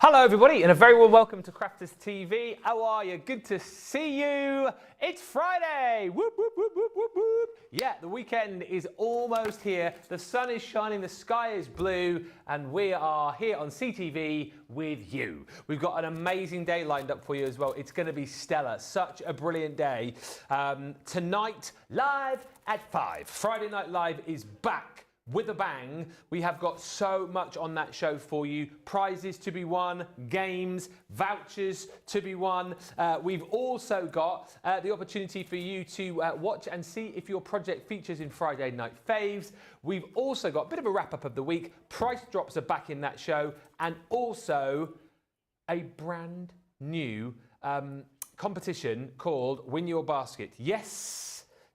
Hello everybody and a very warm welcome to Crafters TV. How are you? Good to see you. It's Friday. Whoop, whoop, whoop, whoop, whoop, whoop. Yeah, the weekend is almost here. The sun is shining, the sky is blue, and we are here on CTV with you. We've got an amazing day lined up for you as well. It's going to be stellar. Such a brilliant day. Tonight, live at 5. Friday Night Live is back. With a bang. We have got so much on that show for you. Prizes to be won, games, vouchers to be won. We've also got the opportunity for you to watch and see if your project features in Friday Night Faves. We've also got a bit of a wrap-up of the week. Price drops are back in that show. And also a brand new competition called Win Your Basket. Yes!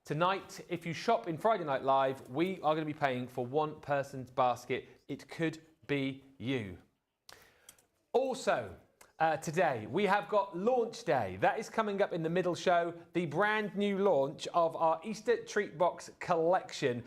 Tonight, if you shop in Friday Night Live, we are going to be paying for one person's basket. It could be you. Also, today, we have got Launch Day. That is coming up in the middle show, the brand new launch of our Easter Treat Box collection.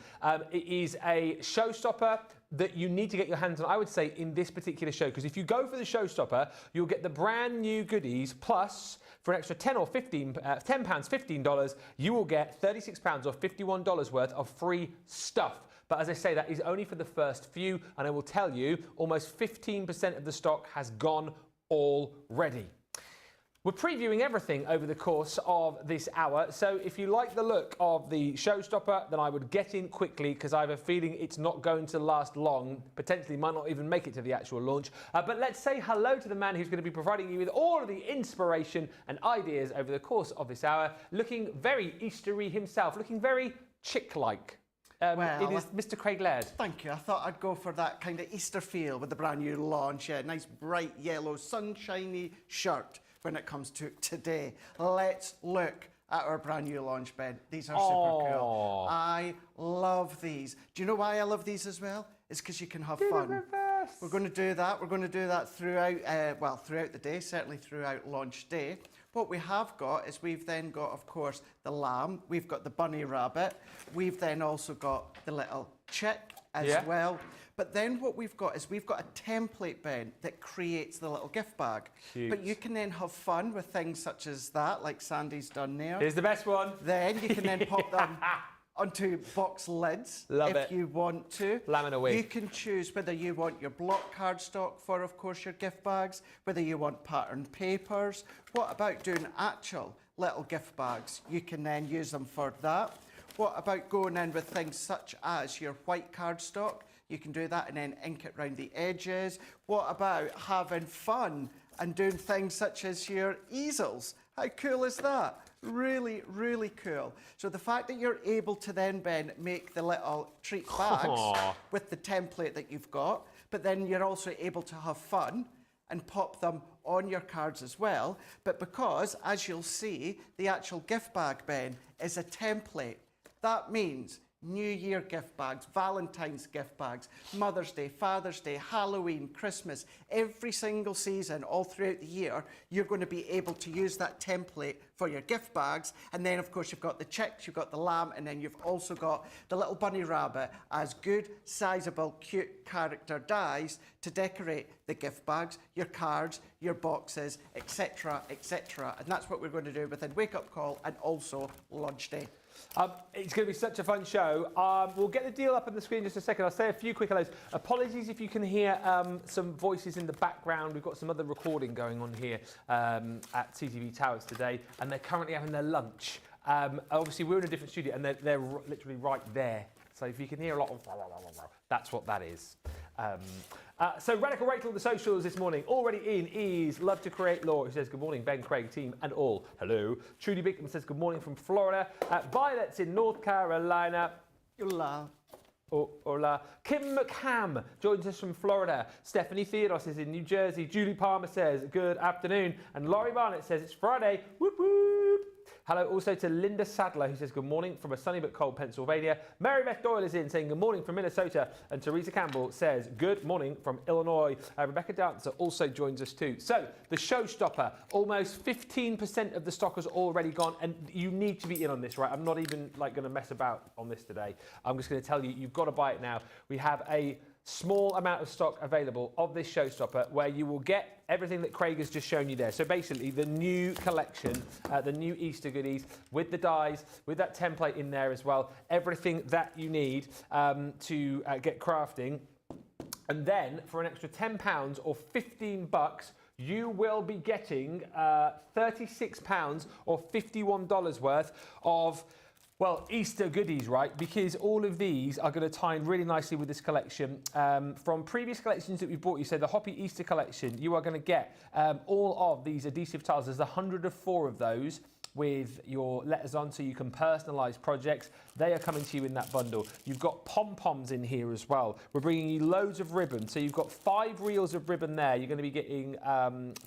It is a Showstopper that you need to get your hands on, I would say, in this particular show. Because if you go for the Showstopper, you'll get the brand new goodies, plus for an extra £10 or $15, you will get £36 or $51 worth of free stuff. But as I say, that is only for the first few, and I will tell you, almost 15% of the stock has gone already. We're previewing everything over the course of this hour, so if you like the look of the Showstopper, then I would get in quickly because I have a feeling it's not going to last long, potentially might not even make it to the actual launch. But let's say hello to the man who's going to be providing you with all of the inspiration and ideas over the course of this hour, looking very Eastery himself, looking very chick-like. It is Mr. Craig Laird. Thank you. I thought I'd go for that kind of Easter feel with the brand new launch. Yeah, nice bright yellow sunshiny shirt when it comes to today. Let's look at our brand new launch bed. These are super cool. I love these. Do you know why I love these as well? It's because you can have fun. We're going to do that. We're going to do that throughout, throughout the day, certainly throughout launch day. What we have got is we've then got, of course, the lamb. We've got the bunny rabbit. We've then also got the little chick as well. But then what we've got is we've got a template, Ben, that creates the little gift bag. Cute. But you can then have fun with things such as that, like Sandy's done there. Here's the best one. Then you can then pop them onto box lids if you want to. Lamb in a wig. You can choose whether you want your block cardstock for, of course, your gift bags, whether you want patterned papers. What about doing actual little gift bags? You can then use them for that. What about going in with things such as your white cardstock? You can do that and then ink it around the edges. What about having fun and doing things such as your easels? How cool is that? Really, really cool. So the fact that you're able to then, Ben, make the little treat bags with the template that you've got, but then you're also able to have fun and pop them on your cards as well. But because, as you'll see, the actual gift bag, Ben, is a template. That means New Year gift bags, Valentine's gift bags, Mother's Day, Father's Day, Halloween, Christmas, every single season, all throughout the year, you're going to be able to use that template for your gift bags. And then, of course, you've got the chicks, you've got the lamb, and then you've also got the little bunny rabbit as good, sizable, cute character dies to decorate the gift bags, your cards, your boxes, etc., etc. And that's what we're going to do within Wake Up Call and also Launch Day. It's going to be such a fun show. We'll get the deal up on the screen in just a second. I'll say a few quick hellos. Apologies if you can hear some voices in the background. We've got some other recording going on here at CTV Towers today, and they're currently having their lunch. Obviously, we're in a different studio, and they're literally right there. So if you can hear a lot of that's what that is. So Radical Rachel on the socials this morning. Already in is Love to Create Law, who says good morning, Ben, Craig, team, and all. Hello. Trudy Bickham says good morning from Florida. Violet's in North Carolina. Hola. Hola. Kim McHam joins us from Florida. Stephanie Theodos is in New Jersey. Julie Palmer says good afternoon. And Laurie Barnett says it's Friday. Whoop whoop. Hello also to Linda Sadler, who says good morning from a sunny but cold Pennsylvania. Mary Beth Doyle is in saying good morning from Minnesota. And Teresa Campbell says good morning from Illinois. Rebecca Dancer also joins us too. So the Showstopper, almost 15% of the stock has already gone. And you need to be in on this, right? I'm not even going to mess about on this today. I'm just going to tell you, you've got to buy it now. We have a small amount of stock available of this Showstopper where you will get everything that Craig has just shown you there. So basically the new collection, the new Easter goodies with the dies, with that template in there as well, everything that you need to get crafting. And then for an extra £10 or $15, you will be getting £36 or $51 worth of, well, Easter goodies, right? Because all of these are going to tie in really nicely with this collection. From previous collections that we've bought you, so the Hoppy Easter collection, you are going to get all of these adhesive tiles. There's 104 of those with your letters on, so you can personalise projects. They are coming to you in that bundle. You've got pom-poms in here as well. We're bringing you loads of ribbon. So you've got 5 reels of ribbon there. You're going to be getting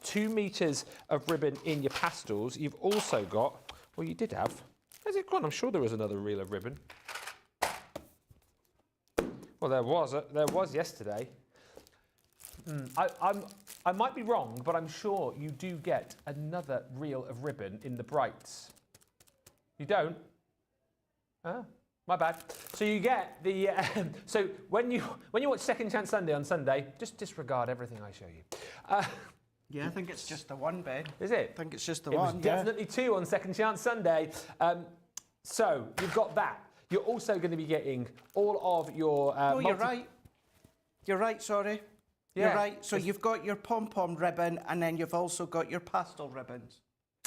2 meters of ribbon in your pastels. You've also got, well, you did have, where's it gone? I'm sure there was another reel of ribbon. Well, there was yesterday. I might be wrong, but I'm sure you do get another reel of ribbon in the brights. You don't? Oh, my bad. So you get the. So when you watch Second Chance Sunday on Sunday, just disregard everything I show you. Yeah, I think it's just the one, Ben. Is it? I think it's just the it one. Was definitely 2 on Second Chance Sunday. So you've got that. You're also going to be getting all of your. Oh, you're right. You're right. Sorry. Yeah, you're right. So you've got your pom-pom ribbon, and then you've also got your pastel ribbons.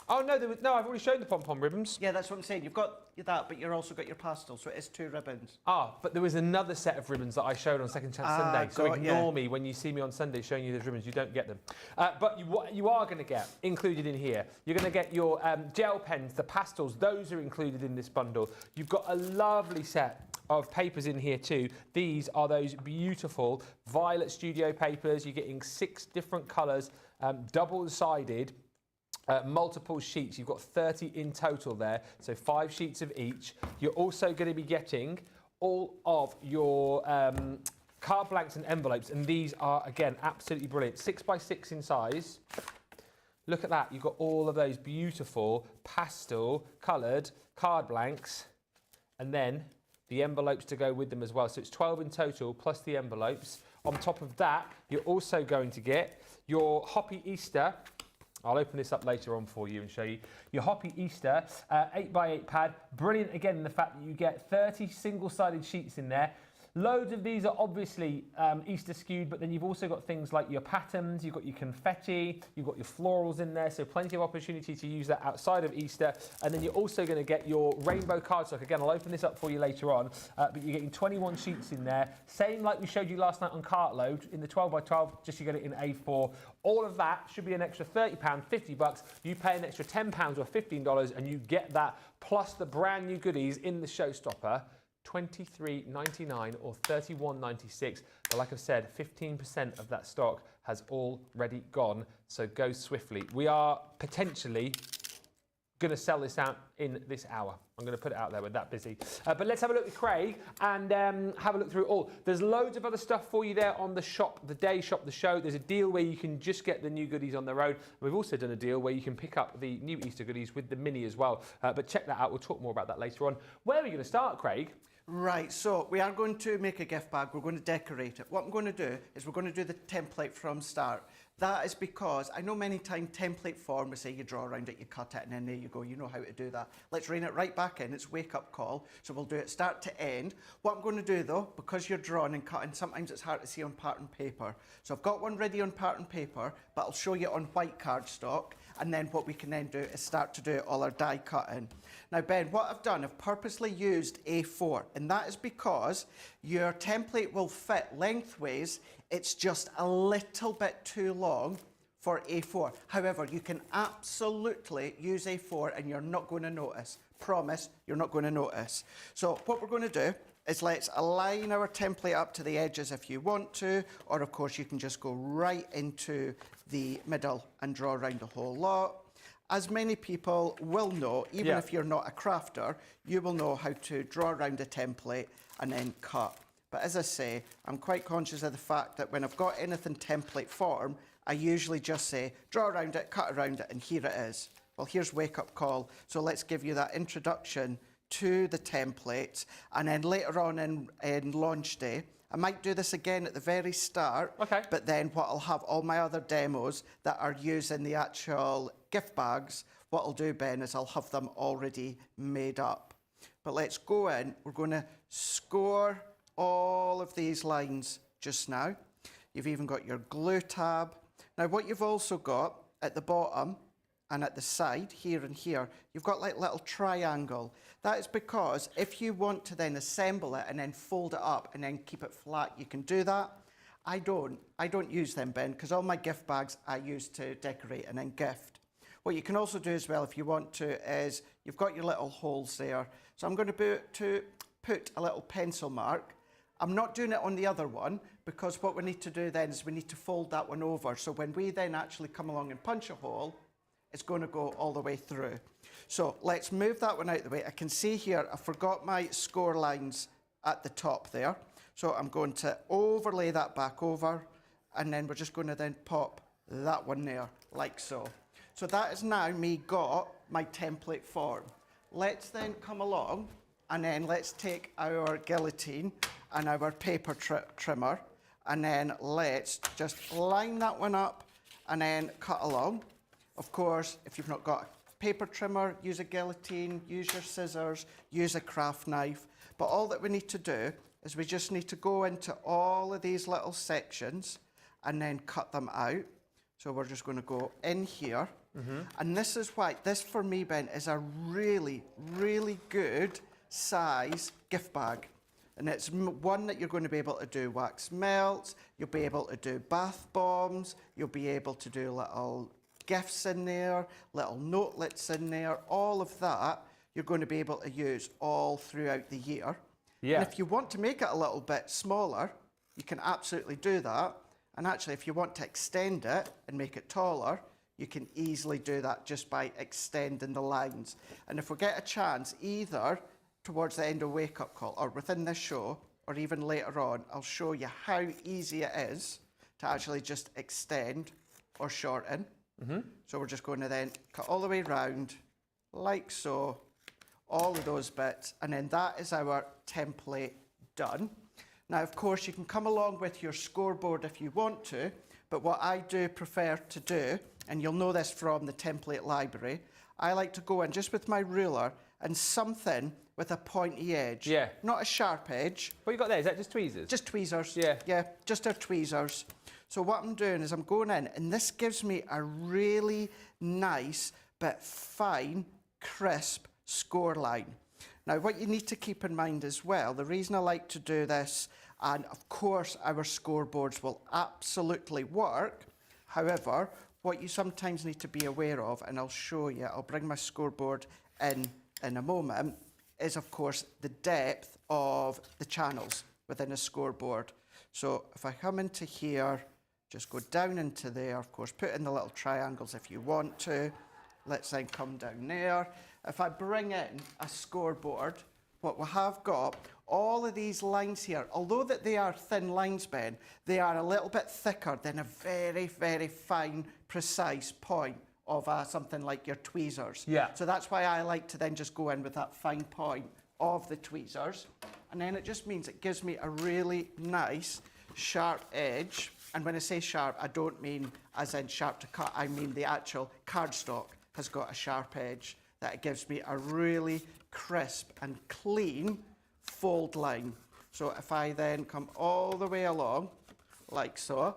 Oh, no, I've already shown the pom-pom ribbons. Yeah, that's what I'm saying. You've got that, but you've also got your pastel, so it is 2 ribbons. Ah, but there was another set of ribbons that I showed on Second Chance Sunday. So ignore me when you see me on Sunday showing you those ribbons. You don't get them. But you are going to get included in here. You're going to get your gel pens, the pastels. Those are included in this bundle. You've got a lovely set of papers in here too. These are those beautiful violet studio papers. You're getting 6 different colours, double-sided, multiple sheets. You've got 30 in total there, so 5 sheets of each. You're also going to be getting all of your card blanks and envelopes, and these are, again, absolutely brilliant. 6 by 6 in size. Look at that. You've got all of those beautiful pastel coloured card blanks, and then the envelopes to go with them as well. So it's 12 in total, plus the envelopes. On top of that, you're also going to get your Hoppy Easter. I'll open this up later on for you and show you. Your Hoppy Easter 8x8 pad. Brilliant, again, in the fact that you get 30 single-sided sheets in there. Loads of these are obviously Easter skewed, but then you've also got things like your patterns, you've got your confetti, you've got your florals in there, so plenty of opportunity to use that outside of Easter. And then you're also going to get your rainbow cardstock. Again, I'll open this up for you later on, but you're getting 21 sheets in there. Same like we showed you last night on Cartload in the 12x12, just you get it in A4. All of that should be an extra £30, $50. You pay an extra £10 or $15 and you get that, plus the brand new goodies in the Showstopper. $23.99 or $31.96. But like I've said, 15% of that stock has already gone, so go swiftly. We are potentially going to sell this out in this hour. I'm going to put it out there, we're that busy. But let's have a look with Craig and have a look through it all. There's loads of other stuff for you there on the shop, the day shop, the show. There's a deal where you can just get the new goodies on their own. We've also done a deal where you can pick up the new Easter goodies with the mini as well. But check that out, we'll talk more about that later on. Where are we going to start, Craig? Right, so we are going to make a gift bag. We're going to decorate it. What I'm going to do is we're going to do the template from start. That is because I know many times template form, we say you draw around it, you cut it, and then there you go. You know how to do that. Let's rein it right back in. It's wake-up call. So we'll do it start to end. What I'm going to do, though, because you're drawing and cutting, sometimes it's hard to see on pattern paper. So I've got one ready on pattern paper, but I'll show you on white cardstock. And then what we can then do is start to do all our die cutting. Now, Ben, what I've done, I've purposely used A4, and that is because your template will fit lengthways. It's just a little bit too long for A4. However, you can absolutely use A4 and you're not going to notice. Promise, you're not going to notice. So what we're going to do is let's align our template up to the edges if you want to, or of course you can just go right into the middle and draw around the whole lot. As many people will know, even if you're not a crafter, you will know how to draw around a template and then cut. But as I say, I'm quite conscious of the fact that when I've got anything template form, I usually just say, draw around it, cut around it, and here it is. Well, here's wake up call. So let's give you that introduction to the templates. And then later on in launch day, I might do this again at the very start, Okay. but then what I'll have all my other demos that are using the actual gift bags, what I'll do, Ben, is I'll have them already made up. But let's go in. We're going to score all of these lines just now. You've even got your glue tab. Now, what you've also got at the bottom and at the side, here and here, you've got like little triangle. That is because if you want to then assemble it and then fold it up and then keep it flat, you can do that. I don't use them, Ben, because all my gift bags I use to decorate and then gift. What you can also do as well, if you want to, is you've got your little holes there. So I'm going to put a little pencil mark. I'm not doing it on the other one, because what we need to do then is we need to fold that one over. So when we then actually come along and punch a hole, it's going to go all the way through. So let's move that one out of the way. I can see here, I forgot my score lines at the top there. So I'm going to overlay that back over, and then we're just going to then pop that one there, like so. So that is now me got my template form. Let's then come along, and then let's take our guillotine and our paper trimmer, and then let's just line that one up and then cut along. Of course, if you've not got a paper trimmer, use a guillotine, use your scissors, use a craft knife. But all that we need to do is we just need to go into all of these little sections and then cut them out. So we're just going to go in here. And this is why, this for me, Ben, is a really, really good size gift bag. And it's one that you're going to be able to do wax melts, you'll be able to do bath bombs, you'll be able to do little gifts in there, little notelets in there, all of that you're going to be able to use all throughout the year. Yeah. And if you want to make it a little bit smaller, you can absolutely do that. And actually, if you want to extend it and make it taller, you can easily do that just by extending the lines. And if we get a chance, either towards the end of Wake Up Call or within this show, or even later on, I'll show you how easy it is to actually just extend or shorten. So we're just going to then cut all the way round, like so, all of those bits, and then that is our template done. Now, of course, you can come along with your scoreboard if you want to, but what I do prefer to do, and you'll know this from the template library, I like to go in just with my ruler and something with a pointy edge. Yeah. Not a sharp edge. What you got there? Is that just tweezers? Just tweezers. Yeah. Yeah, just our tweezers. So what I'm doing is I'm going in, and this gives me a really nice but fine, crisp score line. Now, what you need to keep in mind as well, the reason I like to do this, and of course our scoreboards will absolutely work, however, what you sometimes need to be aware of, and I'll show you, I'll bring my scoreboard in a moment, is of course the depth of the channels within a scoreboard. So if I come into here, just go down into there, of course, put in the little triangles if you want to. Let's then come down there. If I bring in a scoreboard, what we have got, all of these lines here, although that they are thin lines, Ben, they are a little bit thicker than a very, very fine, precise point of something like your tweezers. Yeah. So that's why I like to then just go in with that fine point of the tweezers. And then it just means it gives me a really nice, sharp edge. And when I say sharp, I don't mean as in sharp to cut, I mean the actual cardstock has got a sharp edge that it gives me a really crisp and clean fold line. So if I then come all the way along, like so,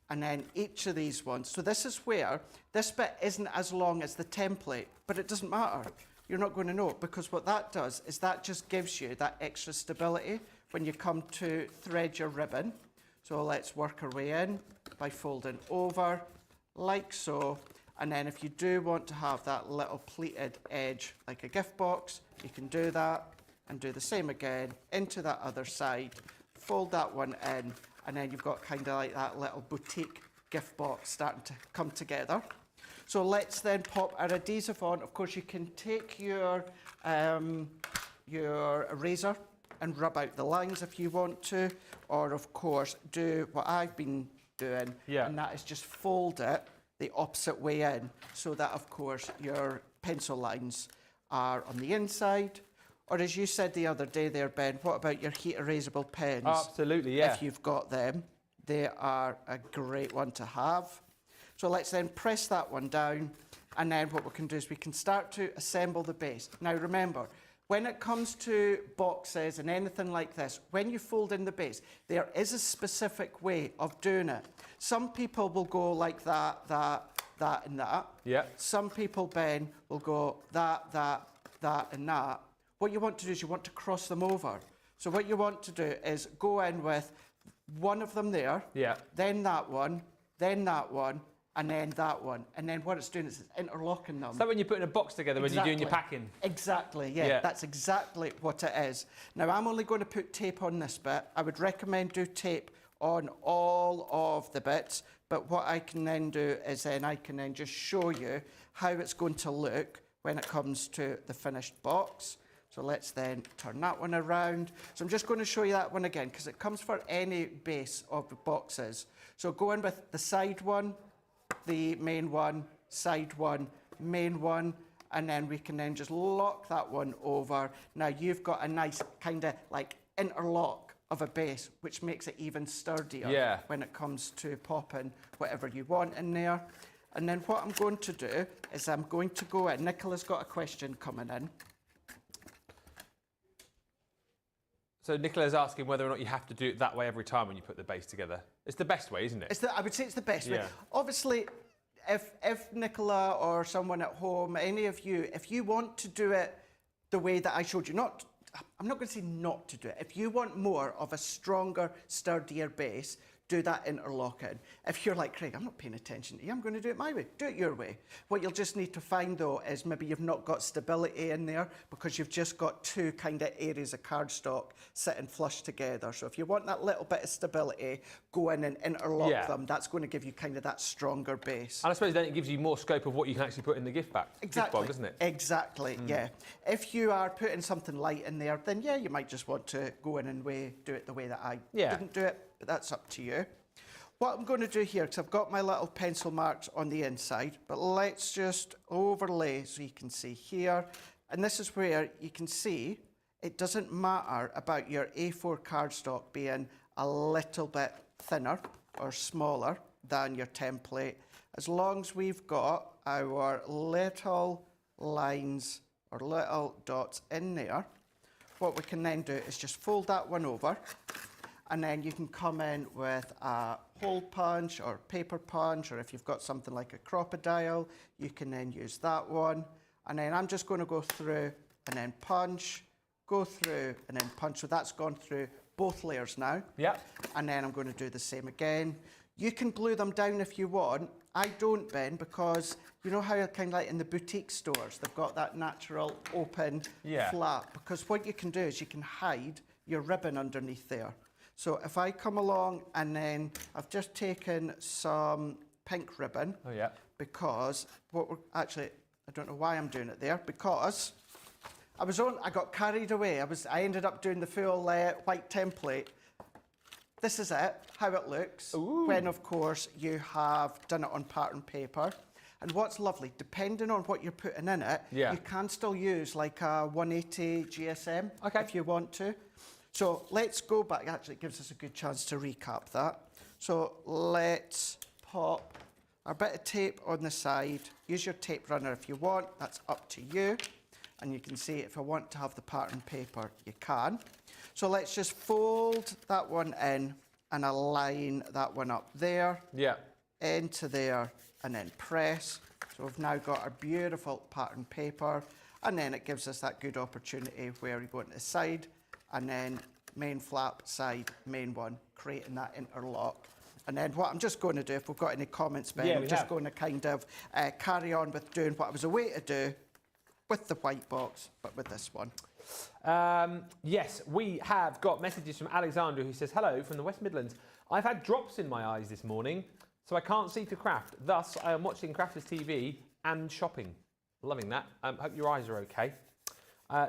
and then each of these ones, so this is where this bit isn't as long as the template, but it doesn't matter. You're not going to know, because what that does is that just gives you that extra stability when you come to thread your ribbon. So let's work our way in by folding over, like so. And then if you do want to have that little pleated edge like a gift box, you can do that and do the same again into that other side, fold that one in, and then you've got kind of like that little boutique gift box starting to come together. So let's then pop our adhesive on. Of course, you can take your eraser and rub out the lines if you want to, or of course do what I've been doing, and that is just fold it the opposite way in, so that of course your pencil lines are on the inside, Or as you said the other day there, Ben, what about your heat erasable pens? Absolutely, yeah. If you've got them, they are a great one to have. So let's then press that one down, and then what we can do is we can start to assemble the base. Now remember, when it comes to boxes and anything like this, when you fold in the base, there is a specific way of doing it. Some people will go like that, that and that. Yeah. Some people, Ben, will go that, and that. What you want to do is you want to cross them over. So what you want to do is go in with one of them there, then that one, and then that one. And then what it's doing is it's interlocking them. Is that when you're putting a box together when you're doing your packing? Exactly, yeah. That's exactly what it is. Now, I'm only going to put tape on this bit. I would recommend do tape on all of the bits, but what I can then do is then I can then just show you how it's going to look when it comes to the finished box. So let's then turn that one around. So I'm just going to show you that one again because it comes for any base of the boxes. So go in with the side one, the main one, side one, main one, and then we can then just lock that one over. Now you've got a nice kind of like interlock of a base, which makes it even sturdier when it comes to popping whatever you want in there. And then what I'm going to do is I'm going to go in. Nicola's got a question coming in. So Nicola's asking whether or not you have to do it that way every time when you put the base together. It's the best way, isn't it? I would say it's the best way. Obviously, if Nicola or someone at home, any of you, if you want to do it the way that I showed you, I'm not going to say not to do it. If you want more of a stronger, sturdier base, do that interlocking. If you're like, Craig, I'm not paying attention to you, I'm going to do it my way. Do it your way. What you'll just need to find, though, is maybe you've not got stability in there because you've just got two kind of areas of cardstock sitting flush together. So if you want that little bit of stability, go in and interlock them. That's going to give you kind of that stronger base. And I suppose then it gives you more scope of what you can actually put in the gift bag. Exactly. Gift bag, doesn't it? Exactly, yeah. If you are putting something light in there, then yeah, you might just want to go in and do it the way that I didn't do it, but that's up to you. What I'm going to do here, because I've got my little pencil marks on the inside, but let's just overlay so you can see here. And this is where you can see it doesn't matter about your A4 cardstock being a little bit thinner or smaller than your template, as long as we've got our little lines or little dots in there. What we can then do is just fold that one over, and then you can come in with a hole punch or paper punch, or if you've got something like a crocodile, you can then use that one. And then I'm just going to go through and then punch, go through and then punch. So that's gone through both layers now. Yeah. And then I'm going to do the same again. You can glue them down if you want. I don't, Ben, because you know how kind of like in the boutique stores, they've got that natural open flap. Because what you can do is you can hide your ribbon underneath there. So if I come along and then I've just taken some pink ribbon. Oh, yeah. Because I don't know why I'm doing it there, because I got carried away. I ended up doing the full white template. This is it, how it looks, when of course you have done it on pattern paper. And what's lovely, depending on what you're putting in it, you can still use like a 180 GSM if you want to. So let's go back. Actually, it gives us a good chance to recap that. So let's pop our bit of tape on the side. Use your tape runner if you want. That's up to you. And you can see if I want to have the pattern paper, you can. So let's just fold that one in and align that one up there. Yeah. Into there and then press. So we've now got our beautiful pattern paper. And then it gives us that good opportunity where you go into the side and then main flap, side, main one, creating that interlock. And then what I'm just going to do, if we've got any comments, Ben, I'm just going to kind of carry on with doing what I was away to do with the white box, but with this one. Yes, we have got messages from Alexandra who says, hello from the West Midlands. I've had drops in my eyes this morning, so I can't see to craft. Thus, I am watching Crafters TV and shopping. Loving that. Hope your eyes are okay.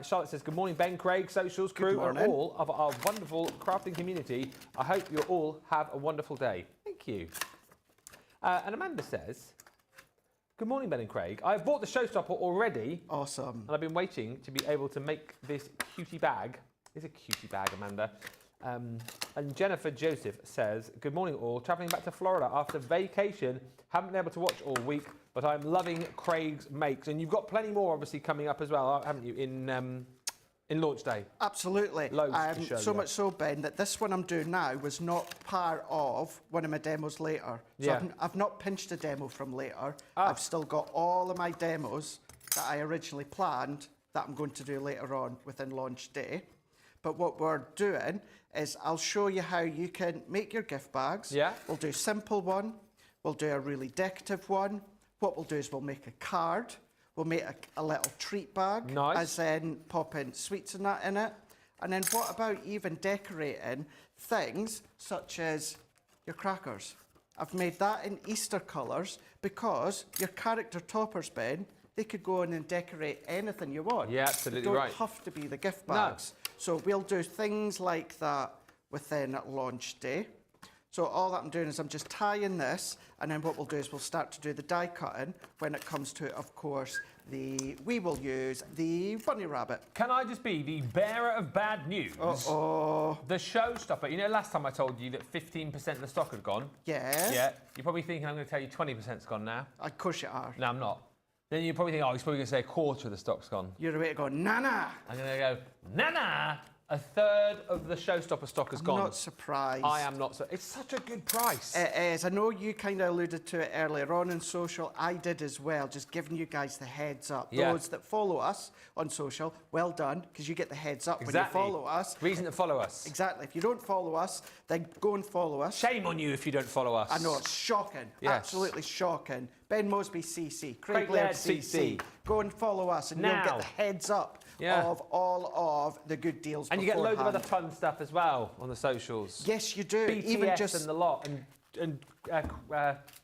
Charlotte says, good morning, Ben, Craig, socials, crew, and all of our wonderful crafting community. I hope you all have a wonderful day. Thank you. And Amanda says, Good morning, Ben and Craig. I've bought the Showstopper already. Awesome. And I've been waiting to be able to make this cutie bag. It's a cutie bag, Amanda. And Jennifer Joseph says, good morning all. Travelling back to Florida after vacation. Haven't been able to watch all week, but I'm loving Craig's makes. And you've got plenty more, obviously, coming up as well, haven't you, in launch day? Absolutely. Loads to show so you. much so, Ben, that this one I'm doing now was not part of one of my demos later. So Yeah. I've not pinched a demo from later. I've still got all of my demos that I originally planned that I'm going to do later on within launch day. But what we're doing is I'll show you how you can make your gift bags. Yeah. We'll do a simple one. We'll do a really decorative one. What we'll do is we'll make a card. We'll make a little treat bag. Nice. As in pop in sweets and that in it. And then what about even decorating things such as your crackers? I've made that in Easter colours because your character toppers, Ben, they could go in and decorate anything you want. Yeah, absolutely They don't right. have to be the gift bags. So we'll do things like that within launch day. So all that I'm doing is I'm just tying this, and then what we'll do is we'll start to do the die cutting when it comes to, of course, we will use the bunny rabbit. Can I just be the bearer of bad news? Uh-oh. The Showstopper. You know, last time I told you that 15% of the stock had gone? Yes. Yeah. You're probably thinking I'm going to tell you 20%'s gone now. Of course you are. No, I'm not. Then you probably think, oh, he's probably going to say a quarter of the stock's gone. You're away to go, Nana. I'm going to go, Nana, a third of the Showstopper stock has gone. Not surprised. I am not. It's such a good price. It is. I know you kind of alluded to it earlier on in social. I did as well, just giving you guys the heads up. Yeah. Those that follow us on social, well done, because you get the heads up Exactly. when you follow us. Reason to follow us. Exactly. If you don't follow us, then go and follow us. Shame on you if you don't follow us. I know, it's shocking. Yes. Absolutely shocking. Ben Moseby CC, Craig Craig Laird Laird CC. CC. Go and follow us and Now. you'll get the heads up of all of the good deals And you get loads of beforehand. other fun stuff as well on the socials. Yes, you do. BTS Even just and the lot, and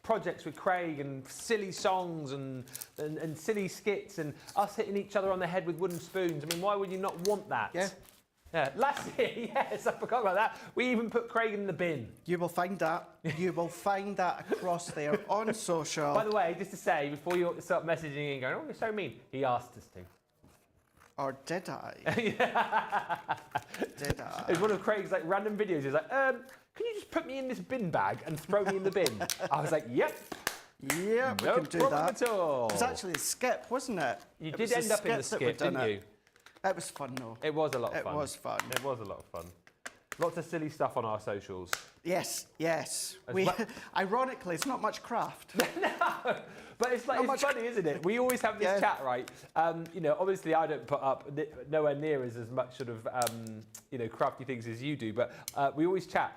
projects with Craig, and silly songs, and silly skits, and us hitting each other on the head with wooden spoons. I mean, why would you not want that? Yeah. Yeah. Last year, yes, I forgot about that. We even put Craig in the bin. You will find that. You will find that across there on social. By the way, just to say, before you start messaging and going, oh, you're so mean, he asked us to. Or did I? Did I? It's one of Craig's like random videos. He's like, can you just put me in this bin bag and throw me in the bin? I was like, yep. Yeah, we No can do problem that. at all. It was actually a skip, wasn't it? You It did was end up in the that skip, we'd done didn't it. you? It was fun though. It was a lot of fun. It was fun. It was a lot of fun. Lots of silly stuff on our socials. Yes, yes. well- Ironically, it's not much craft. No, but it's like it's funny, isn't it? We always have this Yeah. chat, right? You know, obviously I don't put up nowhere near as much sort of you know, crafty things as you do, but we always chat.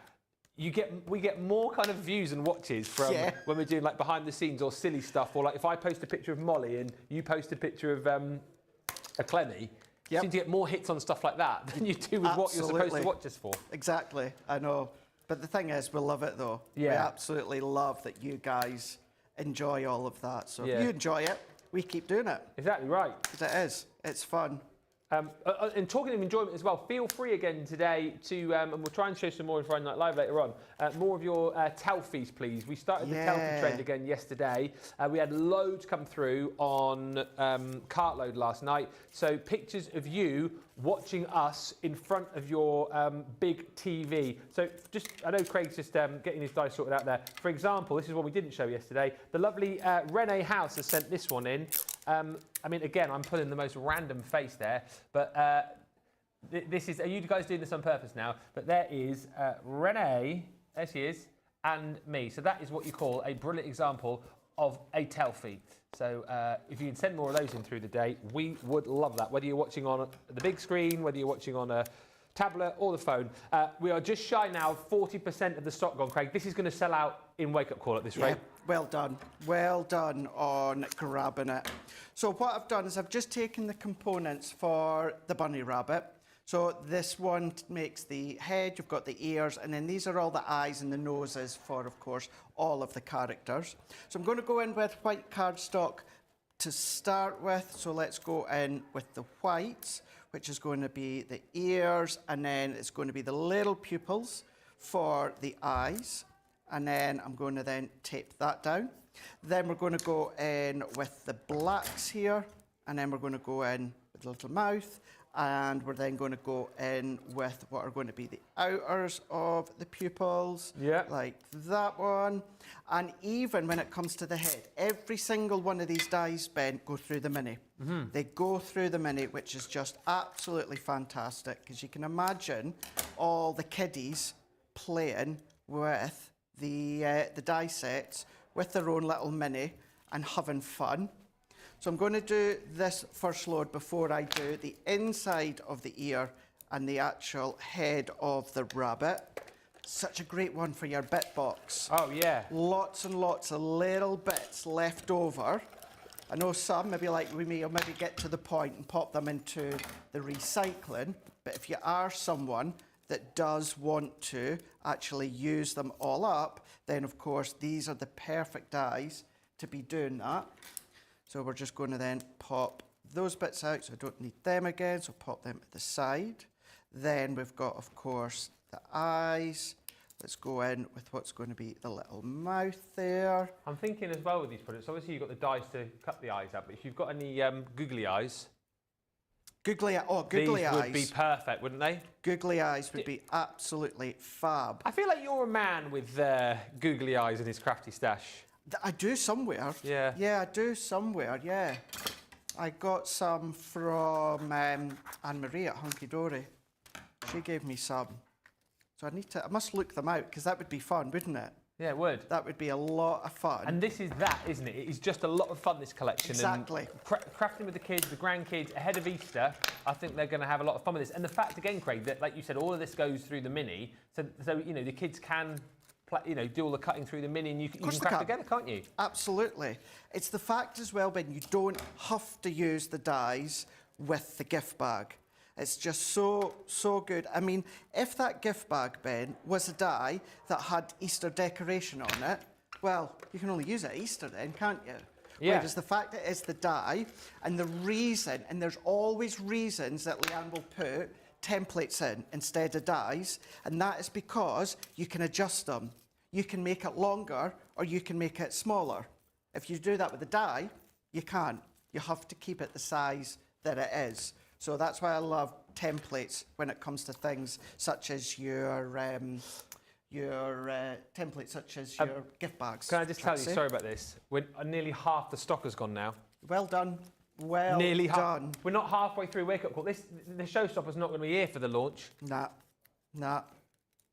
We get more kind of views and watches from when we're doing like behind the scenes or silly stuff, or like if I post a picture of Molly and you post a picture of a Clemmy. You seem to get more hits on stuff like that than you do with what you're supposed to watch us for. Exactly, I know. But the thing is, we love it though. Yeah. We absolutely love that you guys enjoy all of that. So if you enjoy it, we keep doing it. Exactly right. 'Cause it is. It's fun. And talking of enjoyment as well, feel free again today to, and we'll try and show some more in Friday Night Live later on, more of your Telfies, please. We started the Telfie trend again yesterday. We had loads come through on Cartload last night. So pictures of you watching us in front of your big TV. So just, I know Craig's just getting his dice sorted out there. For example, this is one we didn't show yesterday. The lovely Renee House has sent this one in. I mean, again, I'm putting the most random face there, but this is, are you guys doing this on purpose now? But there is Renee, there she is, and me. So that is what you call a brilliant example of a Telfie. So if you can send more of those in through the day, we would love that. Whether you're watching on the big screen, whether you're watching on a tablet or the phone. We are just shy now, 40% of the stock gone, Craig. This is going to sell out in Wake Up Call at this rate. Well done. Well done on grabbing it. So what I've done is I've just taken the components for the bunny rabbit. So this one makes the head, you've got the ears, and then these are all the eyes and the noses for, of course, all of the characters. So I'm going to go in with white cardstock to start with. So let's go in with the whites, which is going to be the ears, and then it's going to be the little pupils for the eyes. and then I'm going to then tape that down. Then we're going to go in with the blacks here, and then we're going to go in with the little mouth, and we're then going to go in with what are going to be the outers of the pupils, like that one. And even when it comes to the head, every single one of these dies, Ben, go through the mini. They go through the mini, which is just absolutely fantastic, because you can imagine all the kiddies playing with the die sets with their own little mini and having fun. So I'm going to do this first load before I do the inside of the ear and the actual head of the rabbit. Such a great one for your bit box. Oh, yeah. Lots and lots of little bits left over. I know some, maybe like we may, will maybe get to the point and pop them into the recycling, but if you are someone that does want to actually use them all up, then of course these are the perfect dies to be doing that. So we're just going to then pop those bits out, so I don't need them again, so pop them at the side. Then we've got, of course, the eyes. Let's go in with what's going to be the little mouth there. I'm thinking as well with these products, obviously you've got the dies to cut the eyes out, but if you've got any googly eyes, googly eyes. These would be perfect, wouldn't they? Googly eyes would be absolutely fab. I feel like you're a man with googly eyes in his crafty stash. I do somewhere. Yeah. Yeah, I do somewhere, yeah. I got some from Anne-Marie at Hunky Dory. She gave me some. So I must look them out, because that would be fun, wouldn't it? Yeah, it would. That would be a lot of fun. And this is that, isn't it? It is just a lot of fun, this collection. Exactly. And crafting with the kids, the grandkids, ahead of Easter, I think they're going to have a lot of fun with this. And the fact, again, Craig, that, like you said, all of this goes through the mini, so you know, the kids can do all the cutting through the mini, and you can craft together, can't you? Absolutely. It's the fact as well, Ben, you don't have to use the dies with the gift bag. It's just so good. I mean, if that gift bag, Ben, was a die that had Easter decoration on it, well, you can only use it at Easter then, can't you? Yeah. Whereas the fact that it's the die, and the reason, and there's always reasons that Leanne will put templates in instead of dies, and that is because you can adjust them. You can make it longer, or you can make it smaller. If you do that with a die, you can't. You have to keep it the size that it is. So that's why I love templates when it comes to things such as your templates, such as your gift bags. Can I just tell you, sorry about this, nearly half the stock has gone now. Well done. Well nearly done. We're not halfway through Wake Up Call. The Showstopper's not going to be here for the launch. Nah.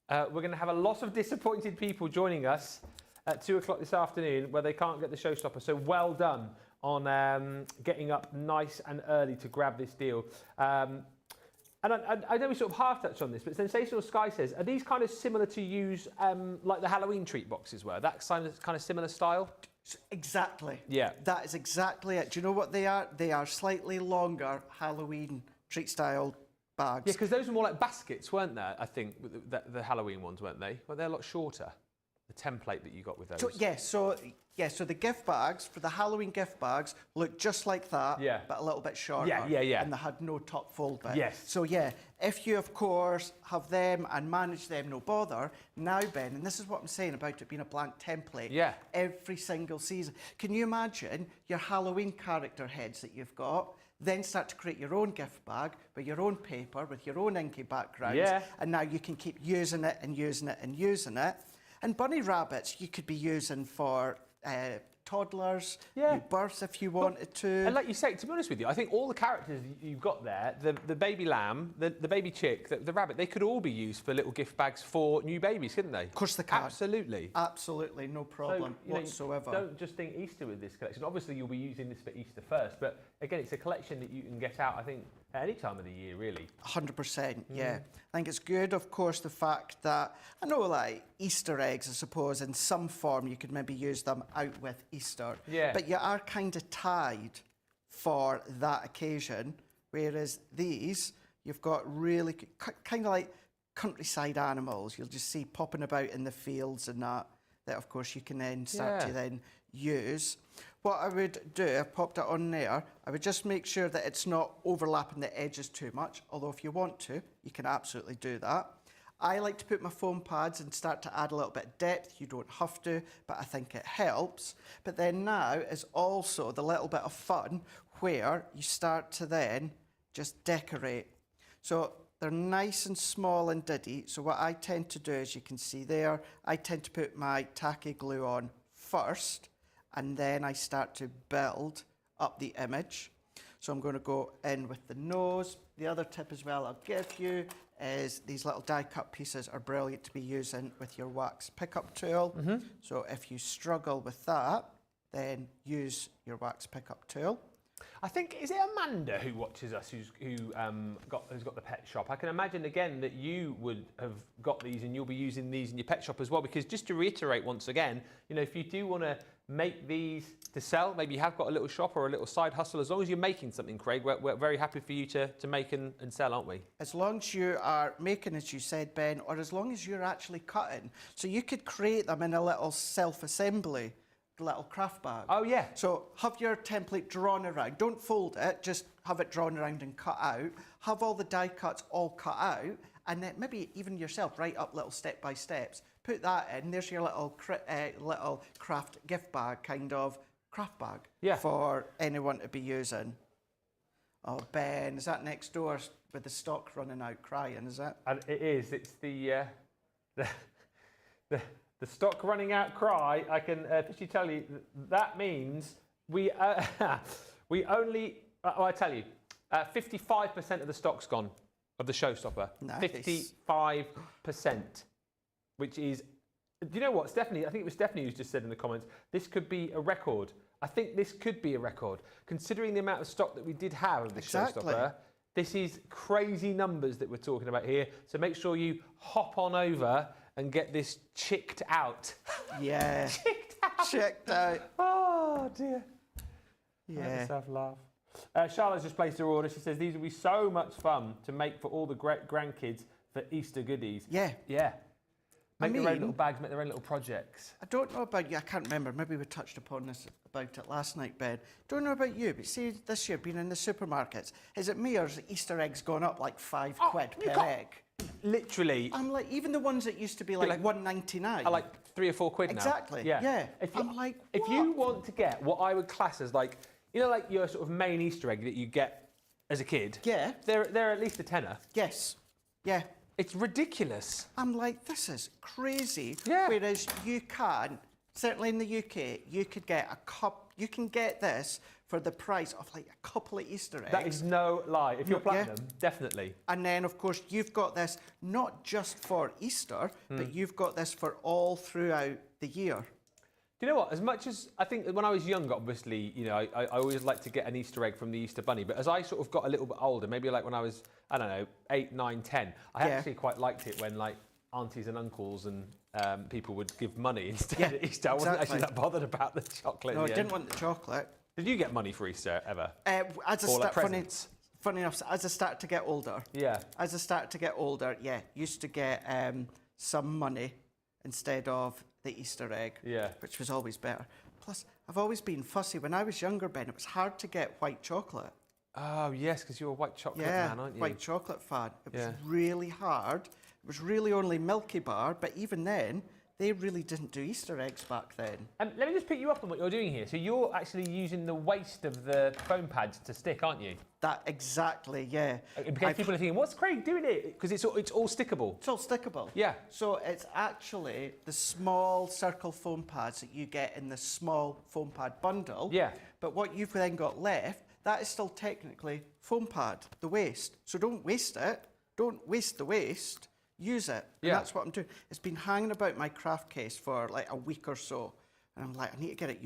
We're going to have a lot of disappointed people joining us at 2 o'clock this afternoon where they can't get the Showstopper. So well done on getting up nice and early to grab this deal. And I know we sort of half touched on this, but Sensational Sky says, are these kind of similar to use like the Halloween treat boxes were? That kind of similar style? Exactly. Yeah. That is exactly it. Do you know what they are? They are slightly longer Halloween treat style bags. Yeah, because those were more like baskets, weren't they? I think the Halloween ones, weren't they? Well, they're a lot shorter. The template that you got with those. So the gift bags, for the Halloween gift bags, look just like that, but a little bit shorter. Yeah. And they had no top fold bit. Yes. So yeah, if you, of course, have them and manage them, no bother, now, Ben, and this is what I'm saying about it being a blank template, every single season. Can you imagine your Halloween character heads that you've got, then start to create your own gift bag with your own paper, with your own inky backgrounds, and now you can keep using it and using it and using it. And bunny rabbits you could be using for toddlers, new births if you wanted to. And like you say, to be honest with you, I think all the characters you've got there, the baby lamb, the baby chick, the rabbit, they could all be used for little gift bags for new babies, couldn't they? Of course they can. Absolutely. Absolutely, no problem whatsoever. Don't just think Easter with this collection. Obviously, you'll be using this for Easter first, but again, it's a collection that you can get out, I think, at any time of the year, really. 100%, yeah. I think it's good, of course, the fact that, I know, like, Easter eggs, I suppose, in some form, you could maybe use them out with Easter. Yeah. But you are kind of tied for that occasion, whereas these, you've got really, kind of like countryside animals. You'll just see popping about in the fields and that of course, you can then start to then use. What I would do, I've popped it on there, I would just make sure that it's not overlapping the edges too much, although if you want to, you can absolutely do that. I like to put my foam pads and start to add a little bit of depth. You don't have to, but I think it helps. But then now is also the little bit of fun where you start to then just decorate. So they're nice and small and diddy. So what I tend to do, as you can see there, I tend to put my tacky glue on first, and then I start to build up the image. So I'm going to go in with the nose. The other tip as well I'll give you is these little die cut pieces are brilliant to be using with your wax pickup tool. So if you struggle with that, then use your wax pickup tool. I think, is it Amanda who watches us who's got the pet shop? I can imagine again that you would have got these and you'll be using these in your pet shop as well, because just to reiterate once again, you know, if you do want to make these to sell, maybe you have got a little shop or a little side hustle, as long as you're making something, Craig, we're very happy for you to make and sell, aren't we? As long as you are making, as you said, Ben, or as long as you're actually cutting. So you could create them in a little self-assembly little craft bag. Oh yeah. So have your template drawn around. Don't fold it, just have it drawn around and cut out. Have all the die cuts all cut out, and then maybe even yourself write up little step by steps. Put that in. There's your little craft gift bag, kind of craft bag for anyone to be using. Oh, Ben, is that next door with the stock running out crying? Is it? And it is. It's the stock running out cry. I can officially tell you that means we only. I tell you, 55% of the stock's gone of the Showstopper. Nice. 55%, which is. Do you know what? Stephanie, I think it was Stephanie who's just said in the comments, this could be a record. I think this could be a record, considering the amount of stock that we did have of the Showstopper. This is crazy numbers that we're talking about here. So make sure you hop on over and get this chicked out. Yeah. Chicked out. Checked out. Oh dear. Yeah. Let us have a laugh. Charlotte's just placed her order. She says these will be so much fun to make for all the great grandkids for Easter goodies. Yeah. Yeah. Make their own little bags, make their own little projects. I don't know about you, I can't remember, maybe we touched upon this about it last night, Ben. Don't know about you, but see this year being in the supermarkets, is it me or is the Easter eggs gone up like £5 per egg? Literally. I'm like, even the ones that used to be like £1.99 are like £3 or £4 now. Exactly. Yeah. I'm like, what? If you want to get what I would class as like, you know, like your sort of main Easter egg that you get as a kid. Yeah. They're at least a tenner. Yes. Yeah. It's ridiculous. I'm like, this is crazy. Yeah. Whereas you can, certainly in the UK, you could get you can get this for the price of like a couple of Easter eggs. That is no lie. If you're platinum, definitely. And then, of course, you've got this not just for Easter, but you've got this for all throughout the year. Do you know what? As much as I think when I was younger, obviously, you know, I always liked to get an Easter egg from the Easter Bunny. But as I sort of got a little bit older, maybe like when I was, I don't know, 8, 9, 10, I actually quite liked it when like aunties and uncles and people would give money instead at Easter. I wasn't actually that bothered about the chocolate. No, I didn't want the chocolate. Did you get money for Easter ever? Funny enough, as I start to get older. Yeah. As I start to get older, used to get some money instead of the Easter egg, which was always better. Plus, I've always been fussy. When I was younger, Ben, it was hard to get white chocolate. Oh, yes, because you're a white chocolate man, aren't you? White chocolate fan. It was really hard. It was really only Milky Bar, but even then, they really didn't do Easter eggs back then. Let me just pick you up on what you're doing here. So you're actually using the waste of the foam pads to stick, aren't you? That exactly, yeah. In case people are thinking, what's Craig doing it? Because it's all stickable. It's all stickable. Yeah. So it's actually the small circle foam pads that you get in the small foam pad bundle. Yeah. But what you've then got left, that is still technically foam pad, the waste. So don't waste it. Don't waste the waste. Use it. And that's what I'm doing. It's been hanging about my craft case for like a week or so. And I'm like, I need to get it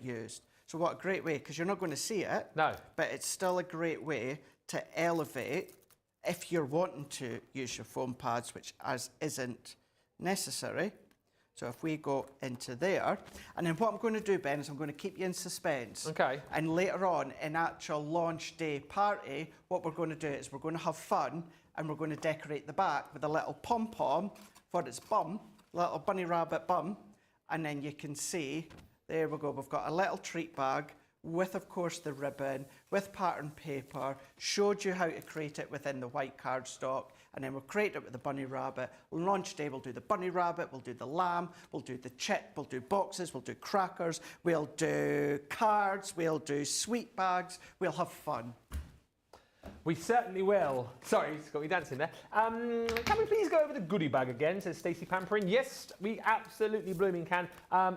used, So what a great way, because you're not going to see it. No. But it's still a great way to elevate if you're wanting to use your foam pads, which isn't necessary. So if we go into there, and then what I'm going to do, Ben, is I'm going to keep you in suspense. Okay. And later on, in actual launch day party, what we're going to do is we're going to have fun, and we're going to decorate the back with a little pom-pom for its bum, little bunny rabbit bum, and then you can see, there we go, we've got a little treat bag with, of course, the ribbon, with pattern paper, showed you how to create it within the white cardstock, and then we'll create it with the bunny rabbit. On launch day, we'll do the bunny rabbit, we'll do the lamb, we'll do the chip, we'll do boxes, we'll do crackers, we'll do cards, we'll do sweet bags, we'll have fun. We certainly will. Sorry, it's got me dancing there. Can we please go over the goodie bag again, says Stacey Pampering. Yes, we absolutely blooming can.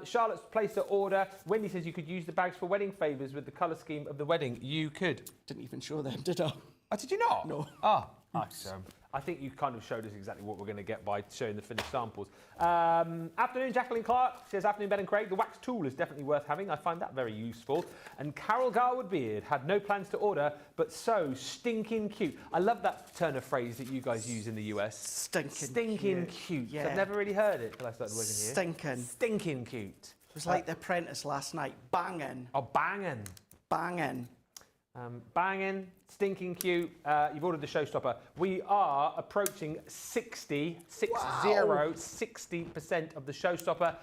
Charlotte's placed an order. Wendy says you could use the bags for wedding favours with the colour scheme of the wedding. You could. Didn't even show them, did I? Oh, did you not? No. Oh, I think you kind of showed us exactly what we're going to get by showing the finished samples. Afternoon, Jacqueline Clark says, afternoon, Ben and Craig. The wax tool is definitely worth having. I find that very useful. And Carol Garwood-Beard had no plans to order, but so stinking cute. I love that turn of phrase that you guys use in the US. Stinking cute. Yeah. I've never really heard it till I started working here. Stinking cute. It was like The Apprentice last night. Banging. Oh, banging. Banging. Banging, stinking cute. You've ordered the Showstopper. We are approaching 60% of the Showstopper.